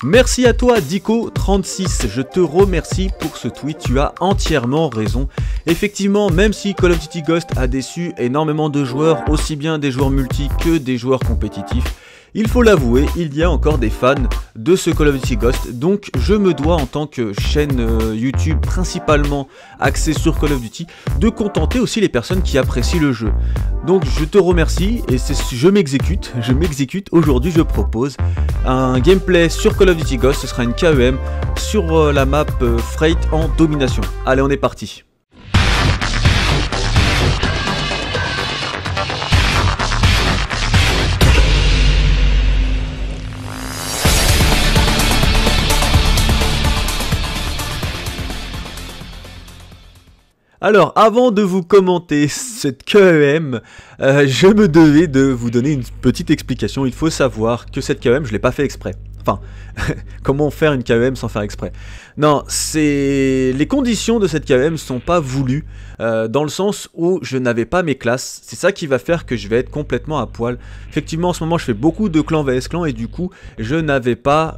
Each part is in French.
Merci à toi Dico36, je te remercie pour ce tweet, tu as entièrement raison. Effectivement, même si Call of Duty Ghost a déçu énormément de joueurs, aussi bien des joueurs multi que des joueurs compétitifs, il faut l'avouer, il y a encore des fans de ce Call of Duty Ghost, donc je me dois en tant que chaîne YouTube principalement axée sur Call of Duty, de contenter aussi les personnes qui apprécient le jeu. Donc je te remercie et je m'exécute, aujourd'hui je propose un gameplay sur Call of Duty Ghost, ce sera une KEM sur la map Freight en domination. Allez, on est parti. Alors, avant de vous commenter cette KEM, je me devais de vous donner une petite explication. Il faut savoir que cette KEM, je ne l'ai pas fait exprès. Enfin, comment faire une KEM sans faire exprès? Non, les conditions de cette KEM ne sont pas voulues, dans le sens où je n'avais pas mes classes. C'est ça qui va faire que je vais être complètement à poil. Effectivement, en ce moment, je fais beaucoup de clans vs clans et du coup, je n'avais pas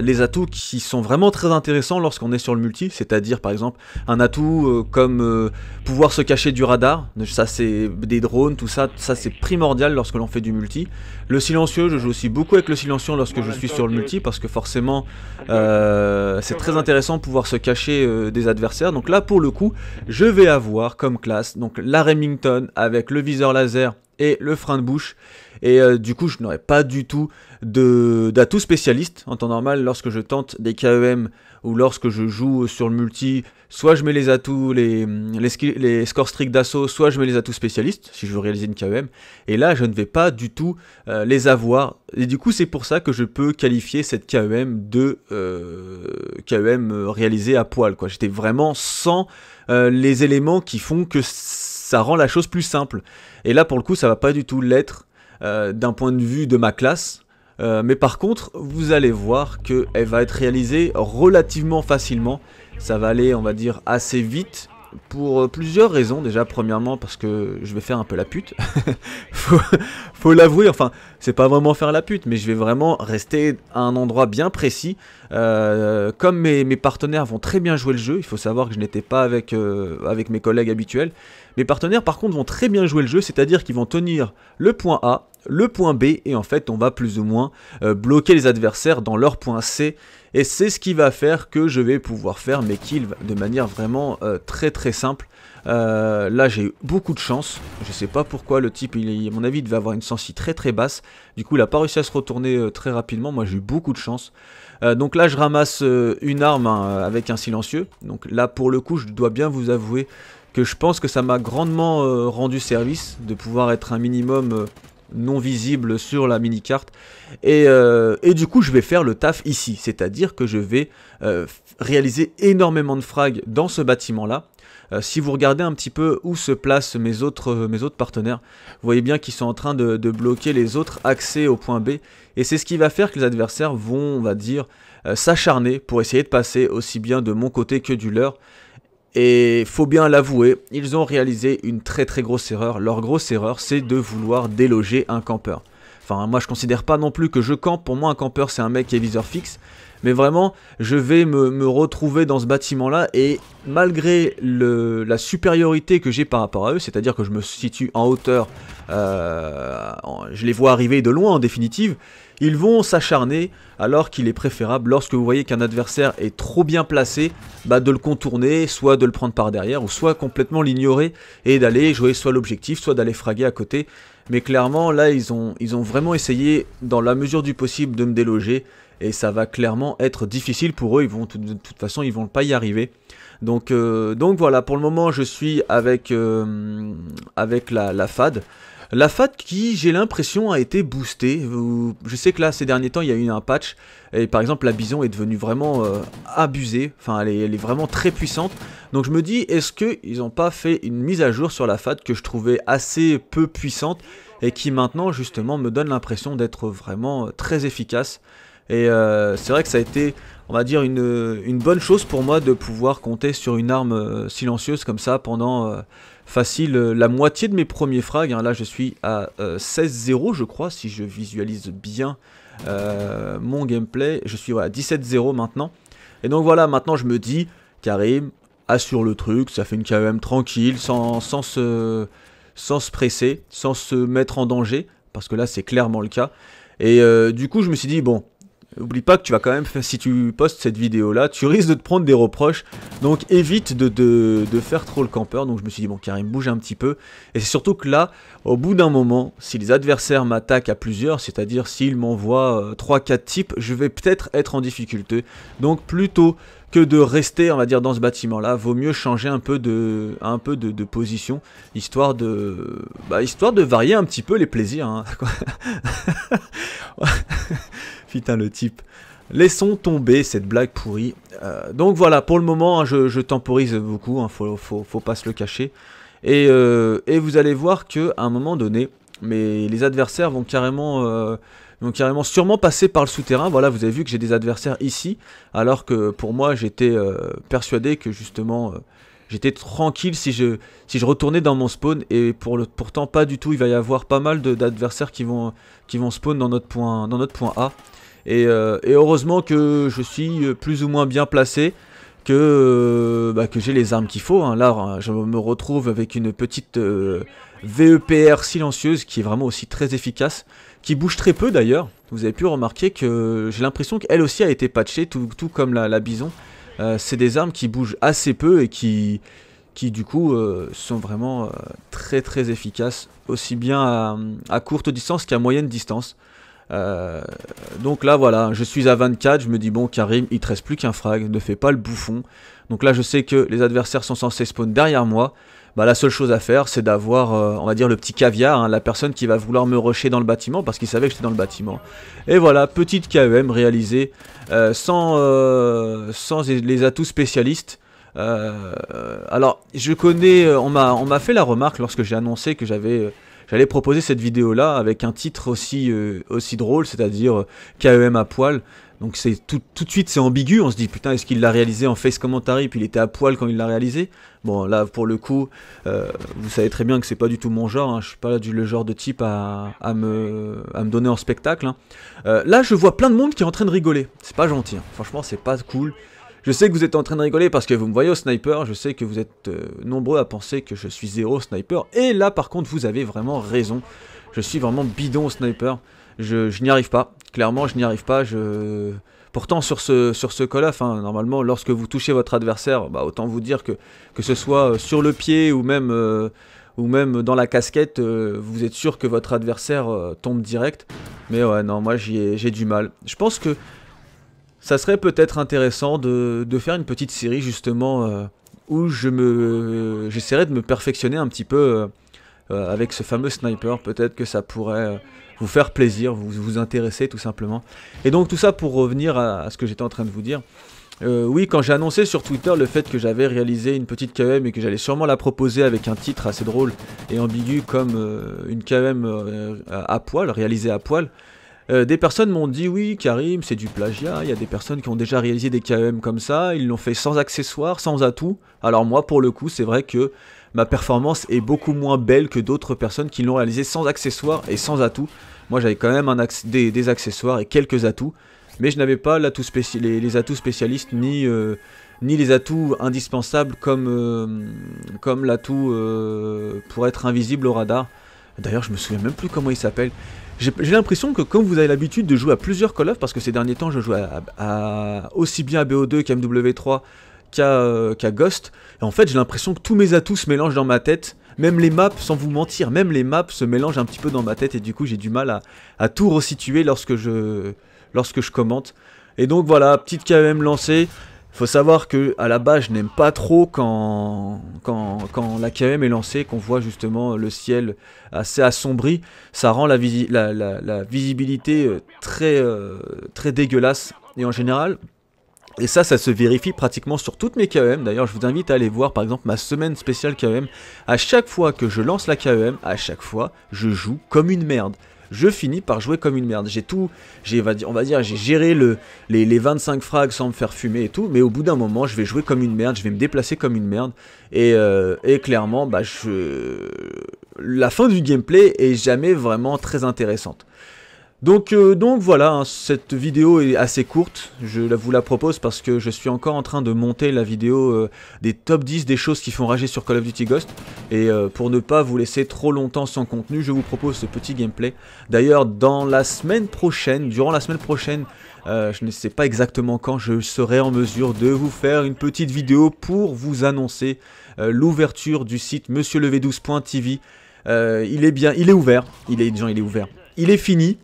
les atouts qui sont vraiment très intéressants lorsqu'on est sur le multi. C'est-à-dire, par exemple, un atout comme pouvoir se cacher du radar. Ça, c'est des drones, tout ça c'est primordial lorsque l'on fait du multi. Le silencieux, je joue aussi beaucoup avec le silencieux lorsque je suis sur le multi parce que forcément, c'est très intéressant de pouvoir se cacher des adversaires. Donc là, pour le coup, je vais avoir comme classe donc la Remington avec le viseur laser et le frein de bouche. Et du coup, je n'aurai pas du tout d'atout spécialiste. En temps normal, lorsque je tente des KEM ou lorsque je joue sur le multi, soit je mets les atouts, les score streaks d'assaut, soit je mets les atouts spécialistes, si je veux réaliser une KEM. Et là, je ne vais pas du tout les avoir. Et du coup, c'est pour ça que je peux qualifier cette KEM de KEM réalisée à poil, quoi. J'étais vraiment sans les éléments qui font que ça rend la chose plus simple. Et là, pour le coup, ça va pas du tout l'être d'un point de vue de ma classe. Mais par contre, vous allez voir qu'elle va être réalisée relativement facilement. Ça va aller, on va dire, assez vite pour plusieurs raisons. Déjà, premièrement, parce que je vais faire un peu la pute. faut l'avouer, enfin, c'est pas vraiment faire la pute, mais je vais vraiment rester à un endroit bien précis. Comme mes partenaires vont très bien jouer le jeu, il faut savoir que je n'étais pas avec mes collègues habituels. Mes partenaires, par contre, vont très bien jouer le jeu, c'est-à-dire qu'ils vont tenir le point A, le point B, et en fait, on va plus ou moins bloquer les adversaires dans leur point C. Et c'est ce qui va faire que je vais pouvoir faire mes kills de manière vraiment très très simple. Là, j'ai eu beaucoup de chance. Je sais pas pourquoi le type, à mon avis, il devait avoir une sensi très très basse. Du coup, il n'a pas réussi à se retourner très rapidement. Moi, j'ai eu beaucoup de chance. Donc là, je ramasse une arme avec un silencieux. Donc là, pour le coup, je dois bien vous avouer que je pense que ça m'a grandement rendu service de pouvoir être un minimum non visible sur la mini-carte. Et du coup, je vais faire le taf ici. C'est-à-dire que je vais réaliser énormément de frags dans ce bâtiment-là. Si vous regardez un petit peu où se placent mes autres partenaires, vous voyez bien qu'ils sont en train de bloquer les autres accès au point B. Et c'est ce qui va faire que les adversaires vont, on va dire, s'acharner pour essayer de passer aussi bien de mon côté que du leur. Et faut bien l'avouer, ils ont réalisé une très très grosse erreur. Leur grosse erreur, c'est de vouloir déloger un campeur. Enfin, moi je considère pas non plus que je campe. Pour moi, un campeur, c'est un mec qui est viseur fixe. Mais vraiment, je vais me retrouver dans ce bâtiment-là. Et malgré la supériorité que j'ai par rapport à eux, c'est-à-dire que je me situe en hauteur, je les vois arriver de loin en définitive, ils vont s'acharner alors qu'il est préférable, lorsque vous voyez qu'un adversaire est trop bien placé, de le contourner, soit de le prendre par derrière, ou soit complètement l'ignorer et d'aller jouer soit l'objectif, soit d'aller fraguer à côté. Mais clairement, là, ils ont vraiment essayé, dans la mesure du possible, de me déloger. Et ça va clairement être difficile pour eux, de toute façon, ils vont pas y arriver. Donc voilà, pour le moment, je suis avec la FAD. La FAT qui, j'ai l'impression, a été boostée. Je sais que là, ces derniers temps, il y a eu un patch. Et par exemple, la Bison est devenue vraiment abusée. Enfin, elle est vraiment très puissante. Donc je me dis, est-ce qu'ils n'ont pas fait une mise à jour sur la FAT que je trouvais assez peu puissante et qui maintenant, justement, me donne l'impression d'être vraiment très efficace. Et c'est vrai que ça a été, on va dire, une bonne chose pour moi de pouvoir compter sur une arme silencieuse comme ça pendant facile la moitié de mes premiers frags. Hein. Là, je suis à 16-0, je crois, si je visualise bien mon gameplay. Je suis voilà, 17-0 maintenant. Et donc voilà, maintenant je me dis, Karim, assure le truc, ça fait une KEM tranquille, sans se presser, sans se mettre en danger, parce que là c'est clairement le cas. Et du coup je me suis dit, bon, oublie pas que tu vas quand même, si tu postes cette vidéo là, tu risques de te prendre des reproches, donc évite de faire trop le campeur. Donc je me suis dit, bon, Karim, bouge un petit peu. Et c'est surtout que là, au bout d'un moment, si les adversaires m'attaquent à plusieurs, c'est-à-dire s'ils m'envoient 3-4 types, je vais peut-être être en difficulté. Donc plutôt que de rester, on va dire, dans ce bâtiment là, vaut mieux changer un peu de position, histoire de varier un petit peu les plaisirs, hein. Putain, le type. Laissons tomber cette blague pourrie. Donc voilà, pour le moment, hein, je temporise beaucoup, hein, faut pas se le cacher. Et vous allez voir qu'à un moment donné, les adversaires vont carrément sûrement passer par le souterrain. Voilà, vous avez vu que j'ai des adversaires ici, alors que pour moi, j'étais persuadé que justement... j'étais tranquille si je retournais dans mon spawn, et pourtant pas du tout. Il va y avoir pas mal d'adversaires qui vont spawn dans notre point A. Et heureusement que je suis plus ou moins bien placé, que j'ai les armes qu'il faut, hein. Là, je me retrouve avec une petite VEPR silencieuse qui est vraiment aussi très efficace, qui bouge très peu d'ailleurs. Vous avez pu remarquer que j'ai l'impression qu'elle aussi a été patchée, tout comme la Bison. C'est des armes qui bougent assez peu et qui du coup sont vraiment très très efficaces, aussi bien à courte distance qu'à moyenne distance. Donc là voilà, je suis à 24, je me dis bon Karim, il te reste plus qu'un frag, ne fais pas le bouffon. Donc là je sais que les adversaires sont censés spawn derrière moi. Bah, la seule chose à faire c'est d'avoir, on va dire, le petit caviar, hein, la personne qui va vouloir me rusher dans le bâtiment parce qu'il savait que j'étais dans le bâtiment. Et voilà, petite KEM réalisée sans les atouts spécialistes. Alors je connais, on m'a fait la remarque lorsque j'ai annoncé que j'allais proposer cette vidéo là avec un titre aussi drôle, c'est-à-dire KEM à poil. Donc c'est tout de suite c'est ambigu, on se dit putain, est-ce qu'il l'a réalisé en face commentary puis il était à poil quand il l'a réalisé. Bon là pour le coup vous savez très bien que c'est pas du tout mon genre, hein. Je suis pas le genre de type à me donner en spectacle, hein. Là je vois plein de monde qui est en train de rigoler, c'est pas gentil, hein. Franchement c'est pas cool. Je sais que vous êtes en train de rigoler parce que vous me voyez au sniper, je sais que vous êtes nombreux à penser que je suis zéro sniper, et là par contre vous avez vraiment raison, je suis vraiment bidon au sniper, je n'y arrive pas, clairement je n'y arrive pas, Pourtant sur ce Call of, hein, normalement lorsque vous touchez votre adversaire, bah, autant vous dire que ce soit sur le pied ou même dans la casquette, vous êtes sûr que votre adversaire tombe direct, mais ouais non, moi j'ai du mal. Je pense que ça serait peut-être intéressant de faire une petite série justement où j'essaierai de me perfectionner un petit peu avec ce fameux sniper. Peut-être que ça pourrait vous faire plaisir, vous intéresser tout simplement. Et donc tout ça pour revenir à ce que j'étais en train de vous dire. Oui, quand j'ai annoncé sur Twitter le fait que j'avais réalisé une petite KEM et que j'allais sûrement la proposer avec un titre assez drôle et ambigu comme une KEM à poil, réalisée à poil, des personnes m'ont dit oui Karim c'est du plagiat, il y a des personnes qui ont déjà réalisé des KEM comme ça, ils l'ont fait sans accessoires, sans atout. Alors moi pour le coup c'est vrai que ma performance est beaucoup moins belle que d'autres personnes qui l'ont réalisé sans accessoires et sans atout. Moi j'avais quand même des accessoires et quelques atouts, mais je n'avais pas les atouts spécialistes ni les atouts indispensables comme l'atout pour être invisible au radar. D'ailleurs je me souviens même plus comment il s'appelle. J'ai l'impression que comme vous avez l'habitude de jouer à plusieurs Call of, parce que ces derniers temps je joue aussi bien à BO2 qu'à MW3 qu'à Ghost, et en fait j'ai l'impression que tous mes atouts se mélangent dans ma tête, même les maps, sans vous mentir, même les maps se mélangent un petit peu dans ma tête, et du coup j'ai du mal à tout resituer lorsque je commente. Et donc voilà, petite KEM lancée. Faut savoir que à la base je n'aime pas trop quand la KEM est lancée, qu'on voit justement le ciel assez assombri, ça rend la visibilité très dégueulasse, et en général, et ça se vérifie pratiquement sur toutes mes KEM. D'ailleurs je vous invite à aller voir par exemple ma semaine spéciale KEM. À chaque fois que je lance la KEM, à chaque fois je joue comme une merde. Je finis par jouer comme une merde. On va dire, j'ai géré les 25 frags sans me faire fumer et tout, mais au bout d'un moment, je vais jouer comme une merde, je vais me déplacer comme une merde, et clairement, bah, la fin du gameplay est jamais vraiment très intéressante. Donc voilà, hein, cette vidéo est assez courte, vous la propose parce que je suis encore en train de monter la vidéo des top 10 des choses qui font rager sur Call of Duty Ghost. Et pour ne pas vous laisser trop longtemps sans contenu, je vous propose ce petit gameplay. D'ailleurs, durant la semaine prochaine, je ne sais pas exactement quand je serai en mesure de vous faire une petite vidéo pour vous annoncer l'ouverture du site monsieurlev12.tv. Il est ouvert, il est ouvert. Il est fini.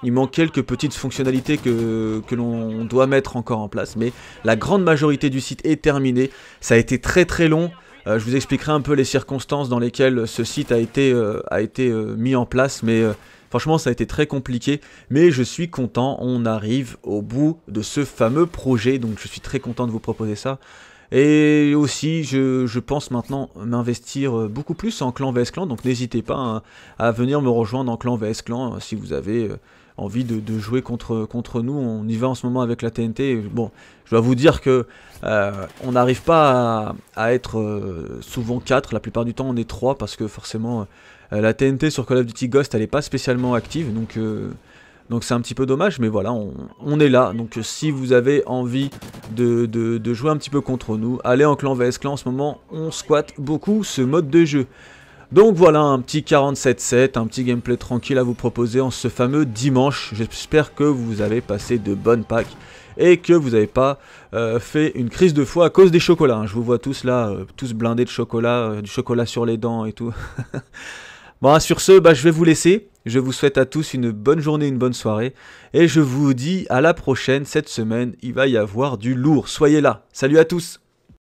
Il manque quelques petites fonctionnalités que l'on doit mettre encore en place, mais la grande majorité du site est terminée. Ça a été très très long. Je vous expliquerai un peu les circonstances dans lesquelles ce site a été mis en place, mais franchement ça a été très compliqué. Mais je suis content, on arrive au bout de ce fameux projet, donc je suis très content de vous proposer ça. Et aussi, je pense maintenant m'investir beaucoup plus en clan vs clan, donc n'hésitez pas hein, à venir me rejoindre en clan vs clan si vous avez envie de jouer contre nous. On y va en ce moment avec la TNT. Bon, je dois vous dire que on n'arrive pas à être souvent 4, la plupart du temps on est 3 parce que forcément la TNT sur Call of Duty Ghost elle n'est pas spécialement active, donc c'est un petit peu dommage, mais voilà, on est là. Donc si vous avez envie de jouer un petit peu contre nous, allez en clan vs clan. En ce moment, on squatte beaucoup ce mode de jeu. Donc voilà, un petit 47-7, un petit gameplay tranquille à vous proposer en ce fameux dimanche. J'espère que vous avez passé de bonnes Pâques et que vous n'avez pas fait une crise de foie à cause des chocolats. Je vous vois tous là, tous blindés de chocolat, du chocolat sur les dents et tout. Bon, sur ce, je vais vous laisser. Je vous souhaite à tous une bonne journée, une bonne soirée. Et je vous dis à la prochaine. Cette semaine, il va y avoir du lourd. Soyez là. Salut à tous.